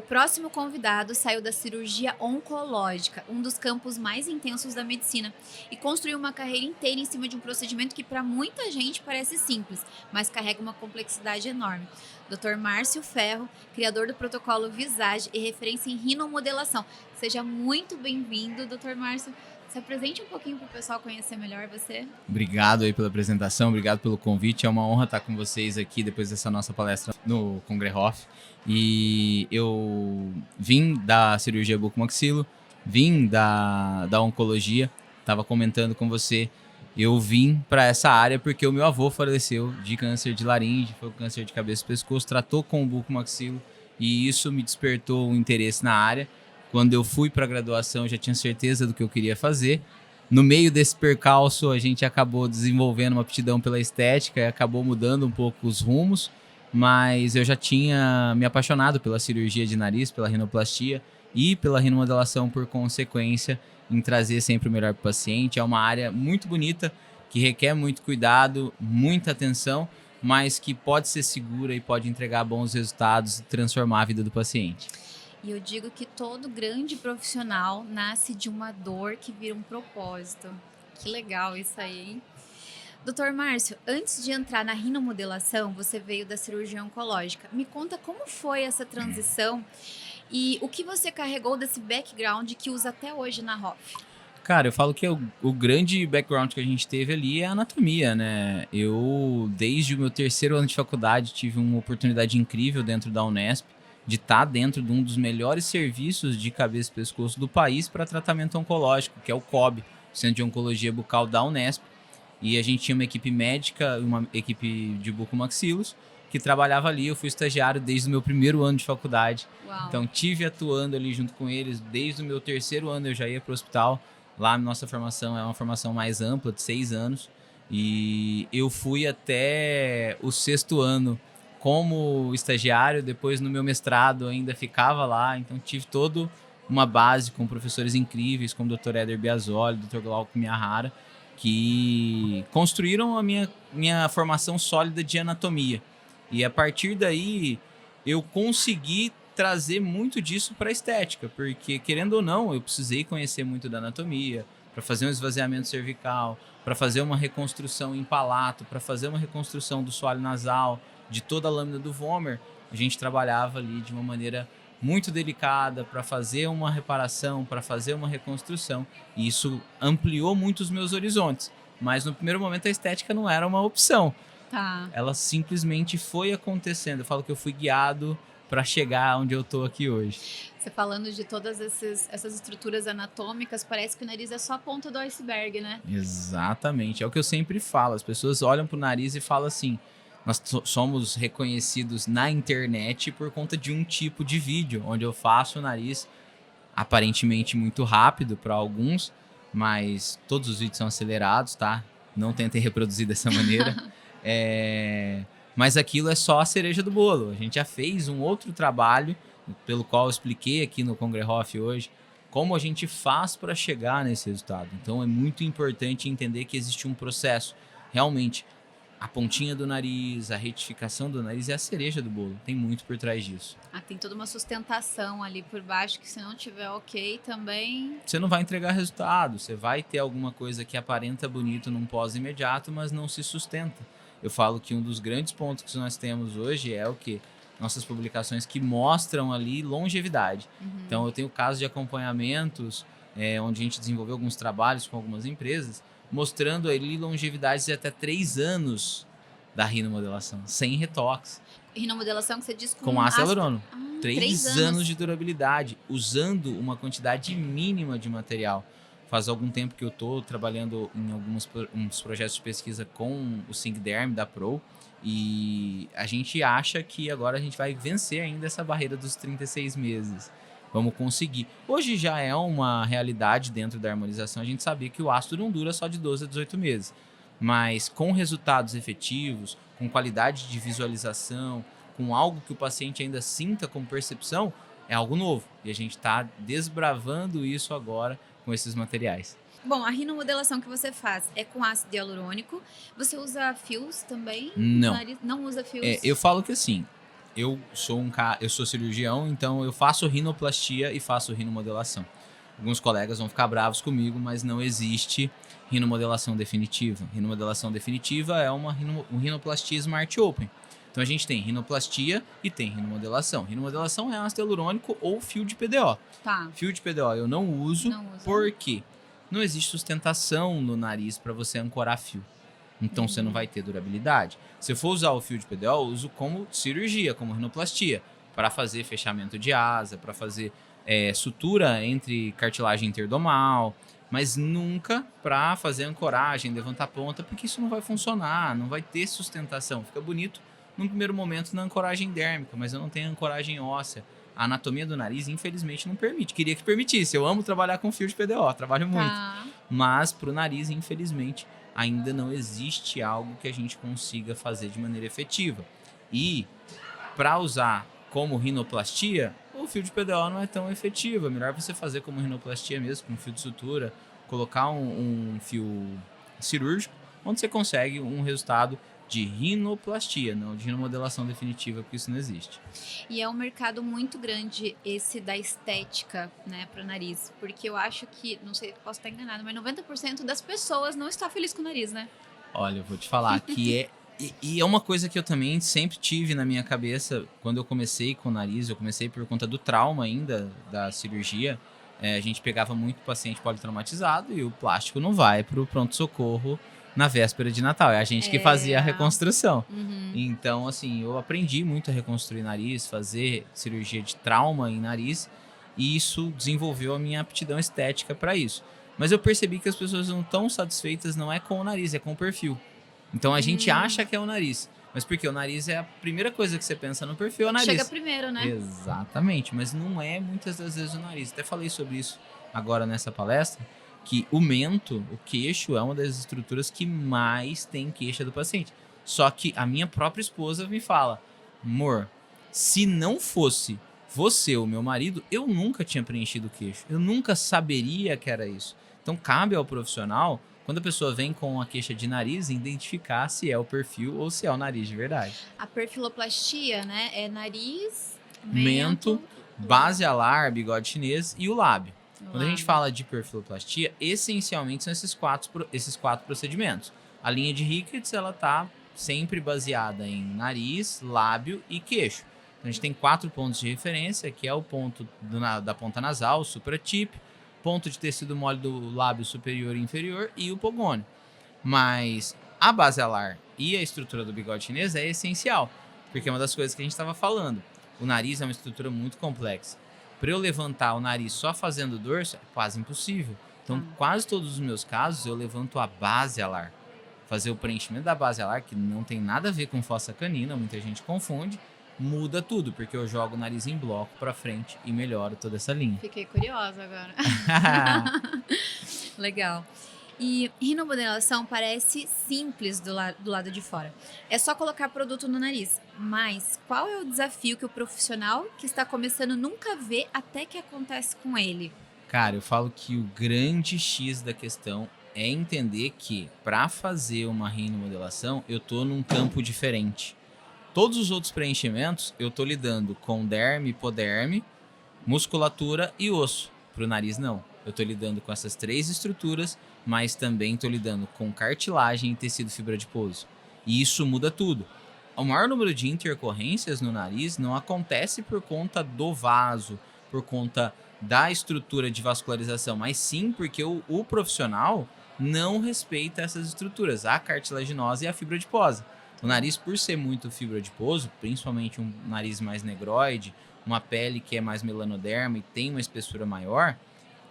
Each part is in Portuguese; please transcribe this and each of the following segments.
próximo convidado saiu da cirurgia oncológica, um dos campos mais intensos da medicina, e construiu uma carreira inteira em cima de um procedimento que para muita gente parece simples, mas carrega uma complexidade enorme. Dr. Márcio Ferro, criador do protocolo Visage e referência em rinomodelação. Seja muito bem-vindo, Dr. Márcio. Se apresente um pouquinho para o pessoal conhecer melhor você. Obrigado aí pela apresentação, obrigado pelo convite. É uma honra estar com vocês aqui depois dessa nossa palestra no Congrehoff. E eu vim da cirurgia bucomaxilo, vim da oncologia, estava comentando com você. Eu vim para essa área porque o meu avô faleceu de câncer de laringe, foi câncer de cabeça e pescoço, tratou com o bucomaxilo e isso me despertou um interesse na área. Quando eu fui para a graduação, eu já tinha certeza do que eu queria fazer. No meio desse percalço, a gente acabou desenvolvendo uma aptidão pela estética e acabou mudando um pouco os rumos, mas eu já tinha me apaixonado pela cirurgia de nariz, pela rinoplastia e pela rinomodelação por consequência, em trazer sempre o melhor para o paciente. É uma área muito bonita, que requer muito cuidado, muita atenção, mas que pode ser segura e pode entregar bons resultados e transformar a vida do paciente. E eu digo que todo grande profissional nasce de uma dor que vira um propósito. Que legal isso aí, hein? Doutor Márcio, antes de entrar na rinomodelação, você veio da cirurgia oncológica. Me conta como foi essa transição e o que você carregou desse background que usa até hoje na Hoff? Cara, eu falo que o grande background que a gente teve ali é a anatomia, né? Eu, desde o meu terceiro ano de faculdade, tive uma oportunidade incrível dentro da Unesp de estar dentro de um dos melhores serviços de cabeça e pescoço do país para tratamento oncológico, que é o COB, Centro de Oncologia Bucal da Unesp. E a gente tinha uma equipe médica, uma equipe de bucomaxilos, que trabalhava ali. Eu fui estagiário desde o meu primeiro ano de faculdade. Uau. Então, tive atuando ali junto com eles. Desde o meu terceiro ano eu já ia para o hospital. Lá a nossa formação é uma formação mais ampla, de 6 anos. E eu fui até o 6º ano como estagiário. Depois, no meu mestrado, ainda ficava lá. Então, tive toda uma base com professores incríveis, como o Dr. Éder Biasoli, Dr. Glauco Miyahara, que construíram a minha formação sólida de anatomia. E a partir daí, eu consegui trazer muito disso para a estética, porque, querendo ou não, eu precisei conhecer muito da anatomia para fazer um esvaziamento cervical, para fazer uma reconstrução em palato, para fazer uma reconstrução do soalho nasal, de toda a lâmina do vomer. A gente trabalhava ali de uma maneira muito delicada para fazer uma reparação, para fazer uma reconstrução. E isso ampliou muito os meus horizontes. Mas no primeiro momento a estética não era uma opção. Tá. Ela simplesmente foi acontecendo. Eu falo que eu fui guiado para chegar onde eu tô aqui hoje. Você falando de todas essas estruturas anatômicas, parece que o nariz é só a ponta do iceberg, né? Exatamente. É o que eu sempre falo. As pessoas olham pro nariz e falam assim: nós somos reconhecidos na internet por conta de um tipo de vídeo, onde eu faço o nariz aparentemente muito rápido para alguns, mas todos os vídeos são acelerados, tá? Não tentem reproduzir dessa maneira. Mas aquilo é só a cereja do bolo. A gente já fez um outro trabalho, pelo qual eu expliquei aqui no Congrehoff hoje, como a gente faz para chegar nesse resultado. Então é muito importante entender que existe um processo. Realmente, a pontinha do nariz, a retificação do nariz é a cereja do bolo. Tem muito por trás disso. Tem toda uma sustentação ali por baixo que, se não tiver ok também... Você não vai entregar resultado. Você vai ter alguma coisa que aparenta bonito num pós-imediato, mas não se sustenta. Eu falo que um dos grandes pontos que nós temos hoje é o quê? Nossas publicações que mostram ali longevidade. Então, eu tenho casos de acompanhamentos onde a gente desenvolveu alguns trabalhos com algumas empresas, mostrando ali longevidades de até 3 anos da rinomodelação, sem retox. Rinomodelação que você diz com ácido hialurônico. 3 3 anos de durabilidade, usando uma quantidade mínima de material. Faz algum tempo que eu estou trabalhando em uns projetos de pesquisa com o SyncDerm da Pro, e a gente acha que agora a gente vai vencer ainda essa barreira dos 36 meses. Vamos conseguir. Hoje já é uma realidade dentro da harmonização. A gente sabia que o ácido não dura só de 12 a 18 meses. Mas com resultados efetivos, com qualidade de visualização, com algo que o paciente ainda sinta como percepção, é algo novo. E a gente está desbravando isso agora com esses materiais. Bom, a rinomodelação que você faz é com ácido hialurônico. Você usa fios também? Não. Não usa fios? Eu falo que assim, eu sou cirurgião, então eu faço rinoplastia e faço rinomodelação. Alguns colegas vão ficar bravos comigo, mas não existe rinomodelação definitiva. Rinomodelação definitiva é uma rinoplastia Smart Open. Então a gente tem rinoplastia e tem rinomodelação. Rinomodelação é ácido hialurônico ou fio de PDO. Tá. Fio de PDO eu não uso, Não usa. porque não existe sustentação no nariz para você ancorar fio. Então você não vai ter durabilidade. Se eu for usar o fio de PDO, eu uso como cirurgia, como rinoplastia, para fazer fechamento de asa, para fazer sutura entre cartilagem interdomal, mas nunca para fazer ancoragem, levantar ponta, porque isso não vai funcionar, não vai ter sustentação. Fica bonito num primeiro momento na ancoragem dérmica, mas eu não tenho ancoragem óssea. A anatomia do nariz, infelizmente, não permite. Queria que permitisse. Eu amo trabalhar com fio de PDO, trabalho muito. Mas pro nariz, infelizmente, ainda não existe algo que a gente consiga fazer de maneira efetiva. E para usar como rinoplastia, o fio de PDO não é tão efetivo. É melhor você fazer como rinoplastia mesmo, com fio de sutura, colocar um fio cirúrgico, onde você consegue um resultado de rinoplastia, não de rinomodelação definitiva, porque isso não existe. E é um mercado muito grande esse da estética, né, para o nariz. Porque eu acho que, não sei, posso estar enganado, mas 90% das pessoas não está feliz com o nariz, né? Olha, eu vou te falar que é... E é uma coisa que eu também sempre tive na minha cabeça quando eu comecei com o nariz. Eu comecei por conta do trauma ainda da cirurgia. A gente pegava muito paciente politraumatizado e o plástico não vai pro pronto-socorro na véspera de Natal. É a gente que fazia a reconstrução. Então, assim, eu aprendi muito a reconstruir nariz, fazer cirurgia de trauma em nariz. E isso desenvolveu a minha aptidão estética para isso. Mas eu percebi que as pessoas não estão satisfeitas, não é com o nariz, é com o perfil. Então a gente acha que é o nariz. Mas porque o nariz é a primeira coisa que você pensa no perfil, é o nariz. Chega primeiro, né? Exatamente, mas não é muitas das vezes o nariz. Até falei sobre isso agora nessa palestra, que o mento, o queixo, é uma das estruturas que mais tem queixa do paciente. Só que a minha própria esposa me fala, amor, se não fosse você, o meu marido, eu nunca tinha preenchido o queixo. Eu nunca saberia que era isso. Então cabe ao profissional, quando a pessoa vem com a queixa de nariz, identificar se é o perfil ou se é o nariz de verdade. A perfiloplastia, né? É nariz, mento, base alar, bigode chinês e o lábio. Quando a gente fala de perfiloplastia, essencialmente são esses quatro procedimentos. A linha de Ricketts, ela tá sempre baseada em nariz, lábio e queixo. Então a gente tem 4 pontos de referência, que é o ponto da ponta nasal, o supratip, ponto de tecido mole do lábio superior e inferior e o pogônio. Mas a base alar e a estrutura do bigode chinês é essencial, porque é uma das coisas que a gente estava falando. O nariz é uma estrutura muito complexa. Para eu levantar o nariz só fazendo o dorso é quase impossível. Então, quase todos os meus casos, eu levanto a base alar. Fazer o preenchimento da base alar, que não tem nada a ver com fossa canina, muita gente confunde, muda tudo, porque eu jogo o nariz em bloco para frente e melhoro toda essa linha. Fiquei curiosa agora. Legal. E rinomodelação parece simples do lado de fora. É só colocar produto no nariz. Mas qual é o desafio que o profissional que está começando nunca vê até que acontece com ele? Cara, eu falo que o grande X da questão é entender que para fazer uma rinomodelação, eu tô num campo diferente. Todos os outros preenchimentos, eu tô lidando com derme, hipoderme, musculatura e osso. Pro nariz, não. Eu tô lidando com essas 3 estruturas, mas também tô lidando com cartilagem e tecido fibra adiposo. E isso muda tudo. O maior número de intercorrências no nariz não acontece por conta do vaso, por conta da estrutura de vascularização, mas sim porque o profissional não respeita essas estruturas, a cartilaginose e a fibra adiposa. O nariz, por ser muito fibra adiposo, principalmente um nariz mais negroide, uma pele que é mais melanoderma e tem uma espessura maior,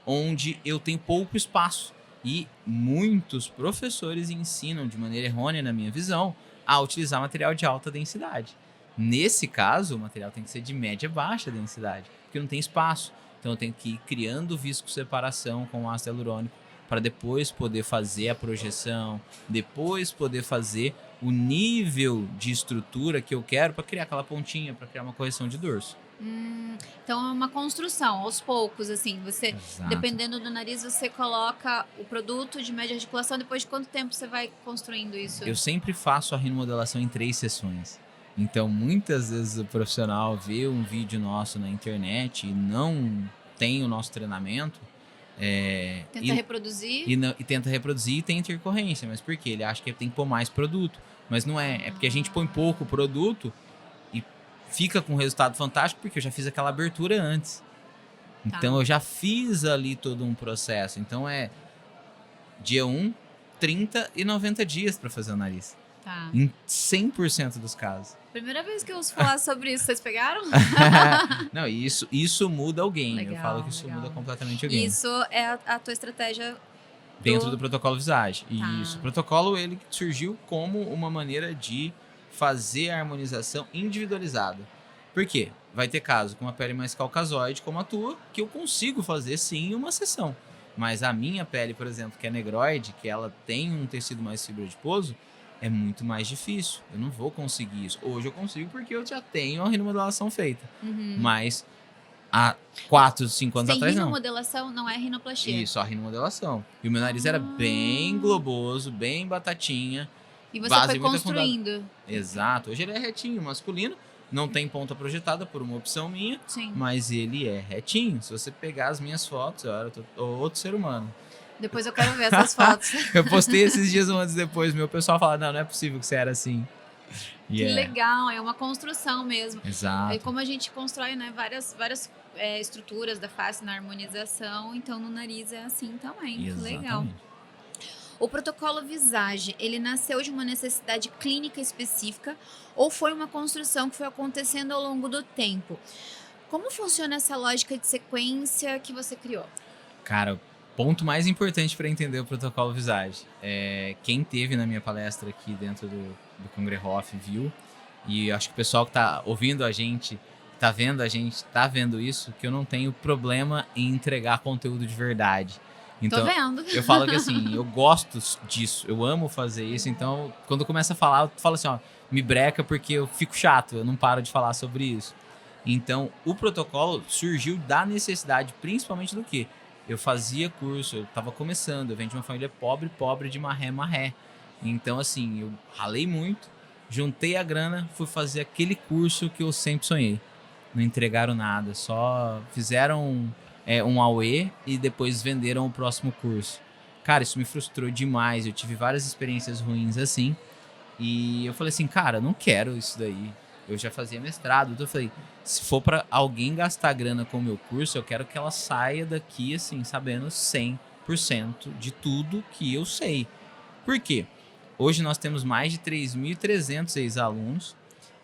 onde eu tenho pouco espaço. E muitos professores ensinam de maneira errônea, na minha visão, a utilizar material de alta densidade. Nesse caso, o material tem que ser de média baixa densidade, porque não tem espaço. Então eu tenho que ir criando visco-separação com ácido hialurônico para depois poder fazer a projeção, depois poder fazer o nível de estrutura que eu quero para criar aquela pontinha, para criar uma correção de dorso. Então é uma construção, aos poucos, assim, você, Exato. dependendo do nariz, você coloca o produto de média articulação, depois de quanto tempo você vai construindo isso? Eu sempre faço a rinomodelação em 3 sessões. Então, muitas vezes o profissional vê um vídeo nosso na internet e não tem o nosso treinamento, Tenta reproduzir. e tenta reproduzir e tem intercorrência. Mas por quê? Ele acha que tem que pôr mais produto. Mas não é. É porque a gente põe pouco produto e fica com um resultado fantástico porque eu já fiz aquela abertura antes. Então, eu já fiz ali todo um processo. Então, dia 1, 30 e 90 dias para fazer o nariz. Tá. Em 100% dos casos. Primeira vez que eu ouço falar sobre isso, vocês pegaram? Não, isso muda o game. Legal, eu falo que isso legal. muda completamente o game. Isso é a tua estratégia Dentro do protocolo Visage. Tá. Isso. O protocolo, ele surgiu como uma maneira de fazer a harmonização individualizada. Por quê? Vai ter caso com uma pele mais caucasoide como a tua, que eu consigo fazer sim uma sessão. Mas a minha pele, por exemplo, que é negroide, que ela tem um tecido mais fibra adiposo, é muito mais difícil. Eu não vou conseguir isso. Hoje eu consigo porque eu já tenho a rinomodelação feita. Mas há 4, 5 anos atrás, não. Rinomodelação não é rinoplastia. Isso, a rinomodelação. E o meu nariz era bem globoso, bem batatinha. E você base foi muito construindo. Exato. Hoje ele é retinho, masculino. Não tem ponta projetada por uma opção minha. Sim. Mas ele é retinho. Se você pegar as minhas fotos, eu era outro ser humano. Depois eu quero ver essas fotos. Eu postei esses dias antes e depois. Meu pessoal fala, não é possível que você era assim. Que legal, é uma construção mesmo. Exato. É como a gente constrói, né, várias estruturas da face na harmonização, então no nariz é assim também. Exatamente. Que legal. O protocolo Visage, ele nasceu de uma necessidade clínica específica ou foi uma construção que foi acontecendo ao longo do tempo? Como funciona essa lógica de sequência que você criou? Cara, o ponto mais importante para entender o protocolo Visage quem teve na minha palestra aqui dentro do Congrehoff viu, e acho que o pessoal que tá ouvindo a gente, tá vendo a gente, tá vendo isso, que eu não tenho problema em entregar conteúdo de verdade. Então, tô vendo. Eu falo que assim, eu gosto disso, eu amo fazer isso, então quando eu começo a falar, eu falo assim, ó, me breca porque eu fico chato, eu não paro de falar sobre isso. Então, o protocolo surgiu da necessidade, principalmente do quê? Eu fazia curso, eu estava começando, eu venho de uma família pobre de marré. Então, assim, eu ralei muito, juntei a grana, fui fazer aquele curso que eu sempre sonhei. Não entregaram nada, só fizeram um AUE e depois venderam o próximo curso. Cara, isso me frustrou demais, eu tive várias experiências ruins assim. E eu falei assim, cara, não quero isso daí. Eu já fazia mestrado, então eu falei, se for pra alguém gastar grana com o meu curso, eu quero que ela saia daqui, assim, sabendo 100% de tudo que eu sei. Por quê? Hoje nós temos mais de 3.300 ex-alunos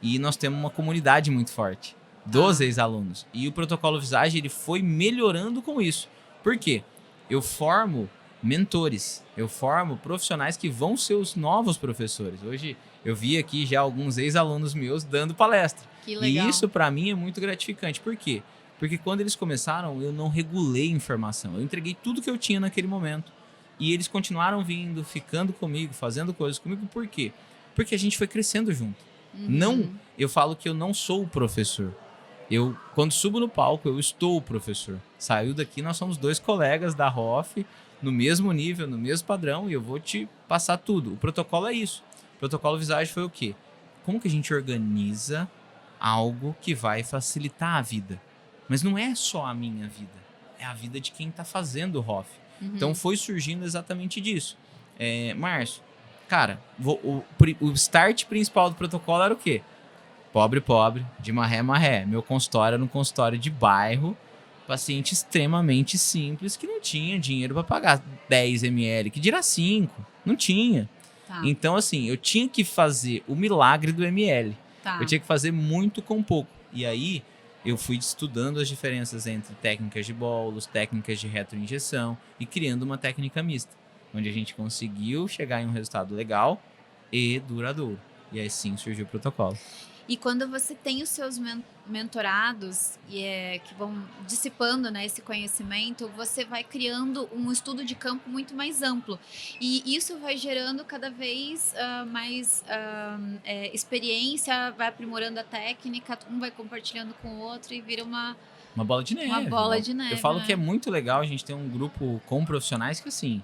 e nós temos uma comunidade muito forte dos ex-alunos. E o protocolo Visage, ele foi melhorando com isso. Por quê? Eu formo mentores, eu formo profissionais que vão ser os novos professores. Hoje eu vi aqui já alguns ex-alunos meus dando palestra. Que legal. E isso para mim é muito gratificante. Por quê? Porque quando eles começaram, eu não regulei informação. Eu entreguei tudo que eu tinha naquele momento. E eles continuaram vindo, ficando comigo, fazendo coisas comigo. Por quê? Porque a gente foi crescendo junto. Não, eu falo que eu não sou o professor. Eu, quando subo no palco, eu estou o professor. Saiu daqui, nós somos 2 colegas da ROF, no mesmo nível, no mesmo padrão, e eu vou te passar tudo. O protocolo é isso. O protocolo Visage foi o quê? Como que a gente organiza algo que vai facilitar a vida? Mas não é só a minha vida, é a vida de quem está fazendo o ROF. Então foi surgindo exatamente disso. Márcio, cara, o start principal do protocolo era o quê? Pobre, de marré. Meu consultório era um consultório de bairro, paciente extremamente simples que não tinha dinheiro para pagar 10 ml, que dirá 5, não tinha. Tá. Então, assim, eu tinha que fazer o milagre do ml. Tá. Eu tinha que fazer muito com pouco. E aí, eu fui estudando as diferenças entre técnicas de bolos, técnicas de retroinjeção e criando uma técnica mista, onde a gente conseguiu chegar em um resultado legal e duradouro. E aí sim surgiu o protocolo. E quando você tem os seus mentorados que vão dissipando, né, esse conhecimento, você vai criando um estudo de campo muito mais amplo. E isso vai gerando cada vez mais experiência, vai aprimorando a técnica, um vai compartilhando com o outro e vira uma bola de neve. Uma bola de neve. Eu falo né? que é muito legal a gente ter um grupo com profissionais que, assim,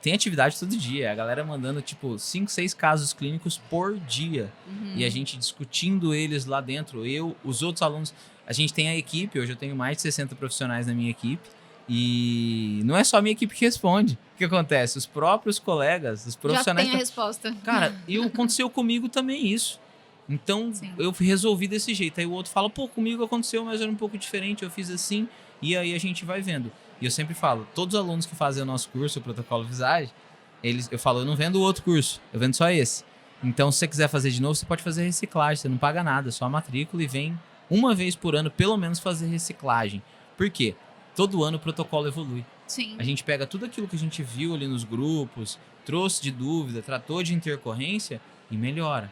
tem atividade todo dia. A galera mandando, tipo, 5, 6 casos clínicos por dia. E a gente discutindo eles lá dentro. Eu, os outros alunos. A gente tem a equipe. Hoje eu tenho mais de 60 profissionais na minha equipe. E não é só a minha equipe que responde. O que acontece? Os próprios colegas, os profissionais... Já tem a resposta. Cara, aconteceu comigo também isso. Então, Sim. eu resolvi desse jeito. Aí o outro fala, pô, comigo aconteceu, mas era um pouco diferente. Eu fiz assim. E aí a gente vai vendo. E eu sempre falo, todos os alunos que fazem o nosso curso, o Protocolo Visage, eu falo, eu não vendo o outro curso, eu vendo só esse. Então, se você quiser fazer de novo, você pode fazer reciclagem, você não paga nada, só a matrícula e vem uma vez por ano, pelo menos, fazer reciclagem. Por quê? Todo ano o protocolo evolui. Sim. A gente pega tudo aquilo que a gente viu ali nos grupos, trouxe de dúvida, tratou de intercorrência e melhora.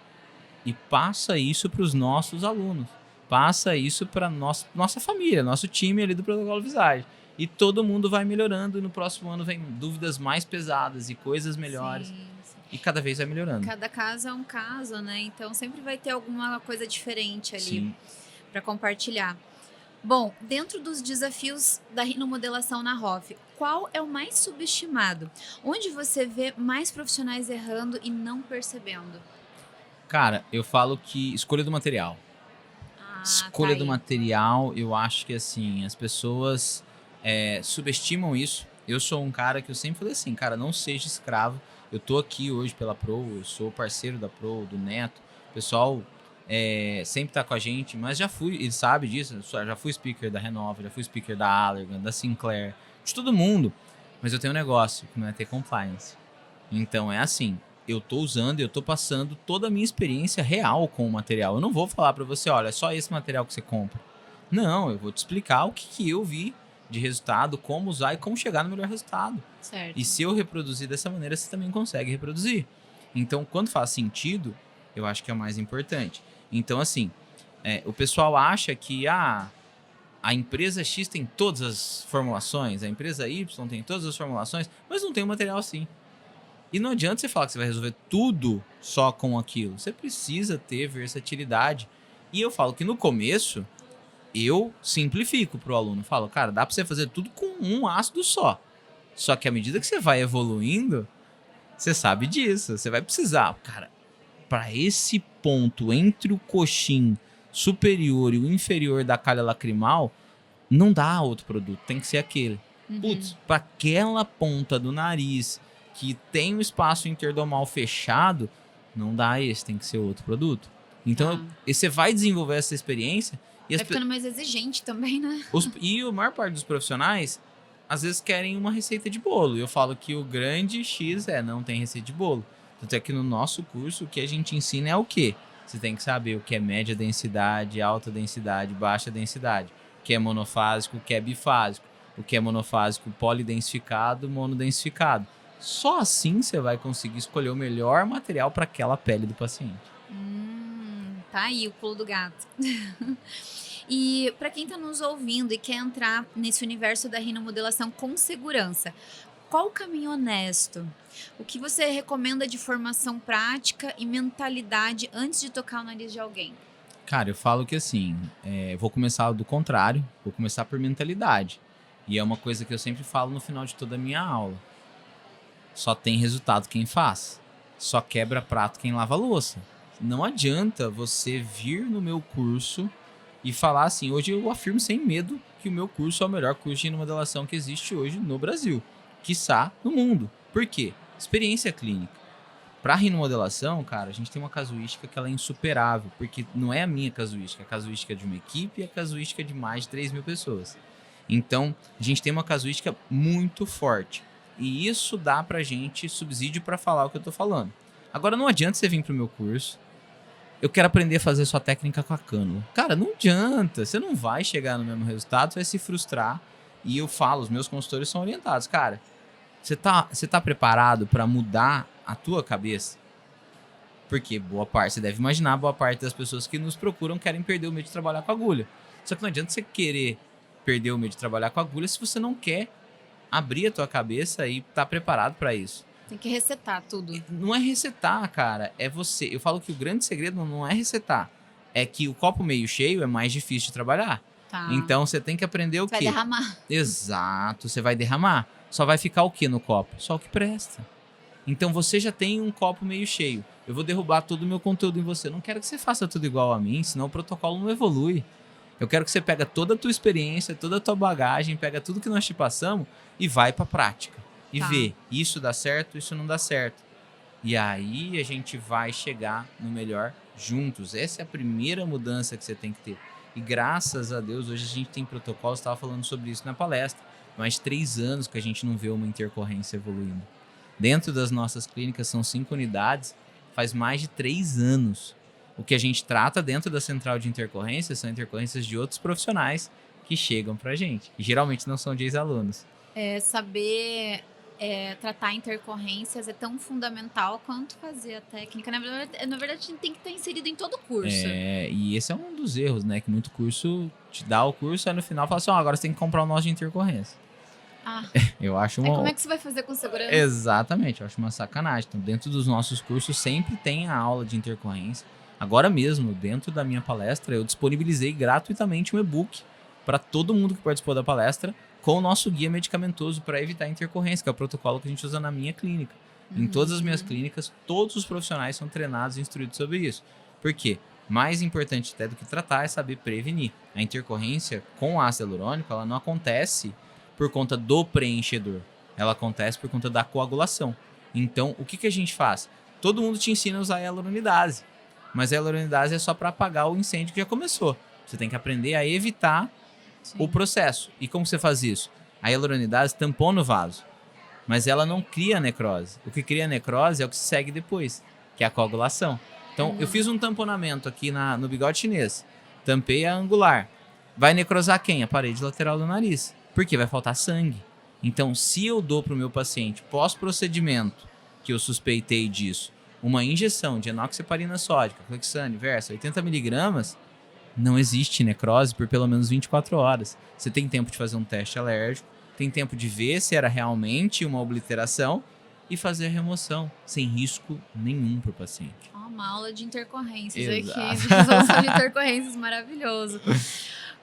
E passa isso para os nossos alunos. Passa isso para nossa família, nosso time ali do Protocolo Visage. E todo mundo vai melhorando e no próximo ano vem dúvidas mais pesadas e coisas melhores. Sim. E cada vez vai melhorando. Cada caso é um caso, né? Então sempre vai ter alguma coisa diferente ali para compartilhar. Bom, dentro dos desafios da rinomodelação na ROF, qual é o mais subestimado? Onde você vê mais profissionais errando e não percebendo? Cara, eu falo que escolha do material. Escolha do material, eu acho que assim, as pessoas subestimam isso. Eu sou um cara que eu sempre falei assim, cara, não seja escravo. Eu tô aqui hoje pela Pro, eu sou parceiro da Pro, do Neto. O pessoal sempre tá com a gente, mas já fui, ele sabe disso, já fui speaker da Renova, já fui speaker da Allergan, da Sinclair, de todo mundo. Mas eu tenho um negócio que não é ter compliance. Então é assim, eu tô usando, eu tô passando toda a minha experiência real com o material. Eu não vou falar para você, olha, é só esse material que você compra. Não, eu vou te explicar o que eu vi de resultado, como usar e como chegar no melhor resultado. Certo. E se eu reproduzir dessa maneira, você também consegue reproduzir. Então, quando faz sentido, eu acho que é o mais importante. Então, assim, o pessoal acha que a empresa X tem todas as formulações, a empresa Y tem todas as formulações, mas não tem o material assim. E não adianta você falar que você vai resolver tudo só com aquilo. Você precisa ter versatilidade. E eu falo que no começo, eu simplifico para o aluno. Falo, cara, dá para você fazer tudo com um ácido só. Só que à medida que você vai evoluindo, você sabe disso. Você vai precisar, cara, para esse ponto entre o coxim superior e o inferior da calha lacrimal, não dá outro produto, tem que ser aquele. Putz, para aquela ponta do nariz que tem um espaço interdomal fechado, não dá esse, tem que ser outro produto. Então, você vai desenvolver essa experiência. E vai ficando mais exigente também, né? E a maior parte dos profissionais, às vezes, querem uma receita de bolo. Eu falo que o grande X não tem receita de bolo. Tanto é que no nosso curso, o que a gente ensina é o quê? Você tem que saber o que é média densidade, alta densidade, baixa densidade. O que é monofásico, o que é bifásico. O que é monofásico, polidensificado, monodensificado. Só assim você vai conseguir escolher o melhor material para aquela pele do paciente. Tá aí o pulo do gato. E para quem está nos ouvindo e quer entrar nesse universo da rinomodelação com segurança, qual o caminho honesto? O que você recomenda de formação prática e mentalidade antes de tocar o nariz de alguém? Cara, eu falo que assim, vou começar do contrário, vou começar por mentalidade. E é uma coisa que eu sempre falo no final de toda a minha aula. Só tem resultado quem faz. Só quebra prato quem lava louça. Não adianta você vir no meu curso e falar assim, hoje eu afirmo sem medo que o meu curso é o melhor curso de rinomodelação que existe hoje no Brasil, quiçá no mundo. Por quê? Experiência clínica. Para rinomodelação, cara, a gente tem uma casuística que ela é insuperável, porque não é a minha casuística, é a casuística de uma equipe e a casuística de mais de 3 mil pessoas. Então, a gente tem uma casuística muito forte. E isso dá pra gente subsídio para falar o que eu tô falando. Agora, não adianta você vir pro meu curso, eu quero aprender a fazer sua técnica com a cânula. Cara, não adianta. Você não vai chegar no mesmo resultado, você vai se frustrar. E eu falo, os meus consultores são orientados. Cara, você tá preparado para mudar a tua cabeça? Porque você deve imaginar, boa parte das pessoas que nos procuram querem perder o medo de trabalhar com agulha. Só que não adianta você querer perder o medo de trabalhar com agulha se você não quer abrir a tua cabeça e tá preparado para isso. Tem que resetar tudo. Não é resetar, cara. É você. Eu falo que o grande segredo não é resetar. É que o copo meio cheio é mais difícil de trabalhar. Tá. Então, você tem que aprender o quê? Vai derramar. Exato. Você vai derramar. só vai ficar o que no copo? Só o que presta. Então você já tem um copo meio cheio. Eu vou derrubar todo o meu conteúdo em você. Eu não quero que você faça tudo igual a mim, senão o protocolo não evolui. Eu quero que você pega toda a tua experiência, toda a tua bagagem, pega tudo que nós te passamos e vai pra prática. E vê, isso dá certo, isso não dá certo. E aí a gente vai chegar no melhor juntos. Essa é a primeira mudança que você tem que ter. E graças a Deus, hoje a gente tem protocolos, estava falando sobre isso na palestra. Mais 3 anos que a gente não vê uma intercorrência evoluindo. Dentro das nossas clínicas são 5 unidades, faz mais de 3 anos. O que a gente trata dentro da central de intercorrências são intercorrências de outros profissionais que chegam pra gente. E geralmente não são de ex-alunos. Saber tratar intercorrências é tão fundamental quanto fazer a técnica. Na verdade, a gente tem que estar inserido em todo o curso. E esse é um dos erros, né? Que muito curso te dá o curso, aí no final fala assim, agora você tem que comprar o nosso de intercorrência. Eu acho como é que você vai fazer com segurança? Exatamente, eu acho uma sacanagem. Então, dentro dos nossos cursos sempre tem a aula de intercorrência. Agora mesmo, dentro da minha palestra, eu disponibilizei gratuitamente um e-book para todo mundo que participou da palestra com o nosso guia medicamentoso para evitar intercorrência, que é o protocolo que a gente usa na minha clínica. Em todas as minhas clínicas, todos os profissionais são treinados e instruídos sobre isso. Por quê? Mais importante até do que tratar é saber prevenir. A intercorrência com ácido hialurônico, ela não acontece por conta do preenchedor. Ela acontece por conta da coagulação. Então, o que a gente faz? Todo mundo te ensina a usar a hialuronidase. Mas a hialuronidase é só para apagar o incêndio que já começou. Você tem que aprender a evitar o processo. E como você faz isso? A hialuronidase tampou no vaso. Mas ela não cria necrose. O que cria necrose é o que se segue depois, que é a coagulação. Então, eu fiz um tamponamento aqui no bigode chinês. Tampei a angular. Vai necrosar quem? A parede lateral do nariz. Porque vai faltar sangue. Então, se eu dou para o meu paciente pós-procedimento, que eu suspeitei disso, uma injeção de enoxaparina sódica, Clexane, Versa, 80mg, não existe necrose por pelo menos 24 horas. Você tem tempo de fazer um teste alérgico, tem tempo de ver se era realmente uma obliteração e fazer a remoção, sem risco nenhum para o paciente. Uma aula de intercorrências Exato. aqui, de resolução de intercorrências, maravilhoso.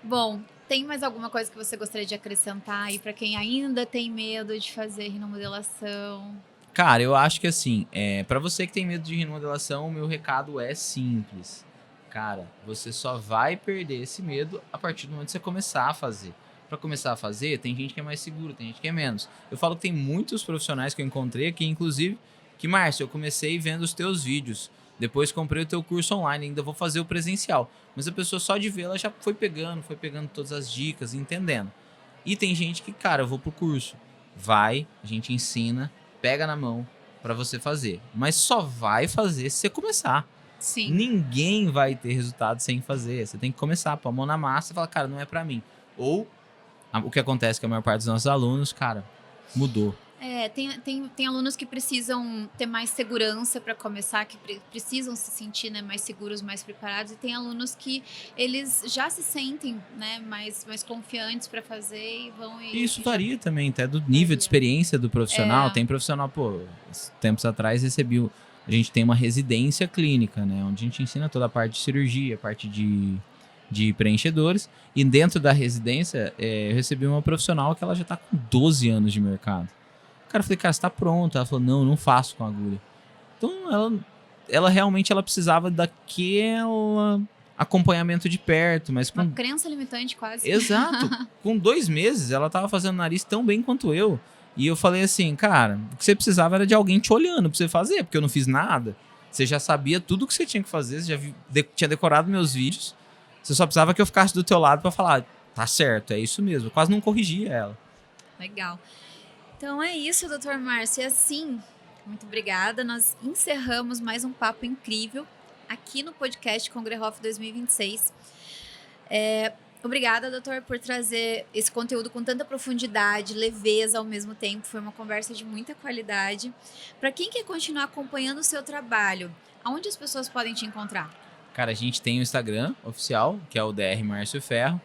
Bom, tem mais alguma coisa que você gostaria de acrescentar aí para quem ainda tem medo de fazer rinomodelação? Cara, eu acho que assim, para você que tem medo de rinomodelação, o meu recado é simples. Cara, você só vai perder esse medo a partir do momento que você começar a fazer. Para começar a fazer, tem gente que é mais segura, tem gente que é menos. Eu falo que tem muitos profissionais que eu encontrei aqui, inclusive, que, Márcio, eu comecei vendo os teus vídeos. Depois comprei o teu curso online, ainda vou fazer o presencial. Mas a pessoa só de ver, ela já foi pegando todas as dicas, entendendo. E tem gente que, cara, eu vou pro curso. Vai, a gente ensina, pega na mão para você fazer. Mas só vai fazer se você começar. Sim. Ninguém vai ter resultado sem fazer. Você tem que começar, pôr a mão na massa e falar, cara, não é para mim. Ou o que acontece com a maior parte dos nossos alunos, cara, mudou. Tem alunos que precisam ter mais segurança para começar, que precisam se sentir, né, mais seguros, mais preparados. E tem alunos que eles já se sentem, né, mais confiantes para fazer e vão... Isso varia também, até do nível de experiência do profissional. Tem profissional, tempos atrás recebi... A gente tem uma residência clínica, né, onde a gente ensina toda a parte de cirurgia, a parte de preenchedores. E dentro da residência, eu recebi uma profissional que ela já está com 12 anos de mercado. Cara, eu falei, cara, você tá pronto? Ela falou, não faço com agulha. Então, ela realmente precisava daquele acompanhamento de perto, mas com... Uma crença limitante quase. Exato. Com 2 meses, ela tava fazendo nariz tão bem quanto eu. E eu falei assim, cara, o que você precisava era de alguém te olhando pra você fazer, porque eu não fiz nada. Você já sabia tudo o que você tinha que fazer, você já tinha decorado meus vídeos. Você só precisava que eu ficasse do teu lado pra falar, tá certo, é isso mesmo. Eu quase não corrigia ela. Legal. Então é isso, Dr. Márcio. E assim, muito obrigada. Nós encerramos mais um papo incrível aqui no podcast Congrehoff 2026. Obrigada, doutor, por trazer esse conteúdo com tanta profundidade, leveza ao mesmo tempo. Foi uma conversa de muita qualidade. Para quem quer continuar acompanhando o seu trabalho, aonde as pessoas podem te encontrar? Cara, a gente tem o Instagram oficial, que é o DR Márcio Ferro.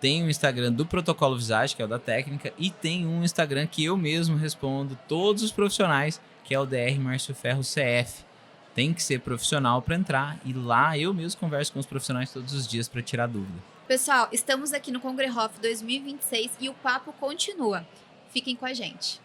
Tem o Instagram do Protocolo Visage, que é o da técnica. E tem um Instagram que eu mesmo respondo todos os profissionais, que é o DR Márcio Ferro CF. Tem que ser profissional para entrar. E lá eu mesmo converso com os profissionais todos os dias para tirar dúvida. Pessoal, estamos aqui no Congrehoff 2026 e o papo continua. Fiquem com a gente.